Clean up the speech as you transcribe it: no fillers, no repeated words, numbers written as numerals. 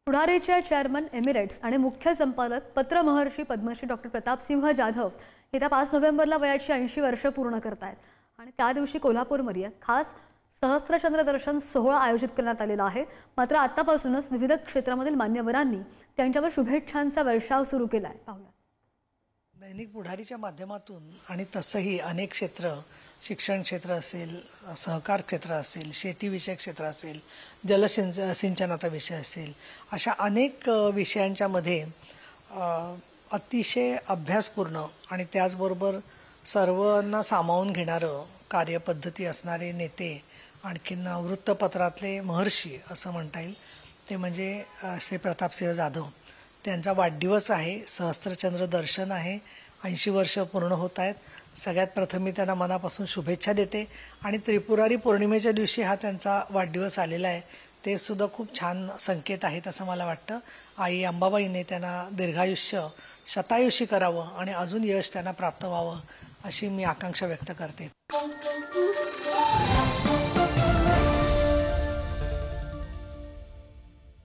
पुढारीच्या chairman Emirates आणि मुख्य संपादक पत्र महर्षी पद्मश्री डॉक्टर प्रतापसिंह जाधव येत्या 5 नोव्हेंबरला वयाची 80 वर्ष पूर्ण करतायत आणि त्या दिवशी कोल्हापूरमध्ये खास सहस्त्रचंद्र दर्शन सोहळा आयोजित करण्यात आलेला आहे। मात्र आतापासूनच विविध क्षेत्रामधील मान्यवरांनी त्यांच्यावर शुभेच्छांचा वर्षाव सुरू केलाय। पाहूया। दैनिक पुढारीच्या माध्यमातून आणि तसंही अनेक क्षेत्र, शिक्षण क्षेत्र असेल, सहकार क्षेत्र असेल, शेतीविषयक क्षेत्र असेल, जलसिंचनाचा विषय असेल, अशा अनेक विषयांच्या मध्ये अतिशय अभ्यासपूर्ण आणि त्याचबरोबर सर्वांना सामावून घेणारं कार्यपद्धती असणारे नेते, आणखीन वृत्तपत्रातले महर्षी असं म्हणता येईल ते म्हणजे श्री प्रतापसिंह जाधव। त्यांचा वाढदिवस आहे, सहस्त्रचंद्र दर्शन आहे, 80 वर्ष पूर्ण होत आहेत। सगळ्यात प्रथम मी त्यांना मनापासून शुभेच्छा देते आणि त्रिपुरारी पौर्णिमेच्या दिवशी हा त्यांचा वाढदिवस आलेला आहे, ते सुद्धा खूप छान संकेत आहेत असं मला वाटतं। आई अंबाबाईने त्यांना दीर्घायुष्य शतायुषी करावं आणि अजून यश त्यांना प्राप्त व्हावं अशी मी आकांक्षा व्यक्त करते।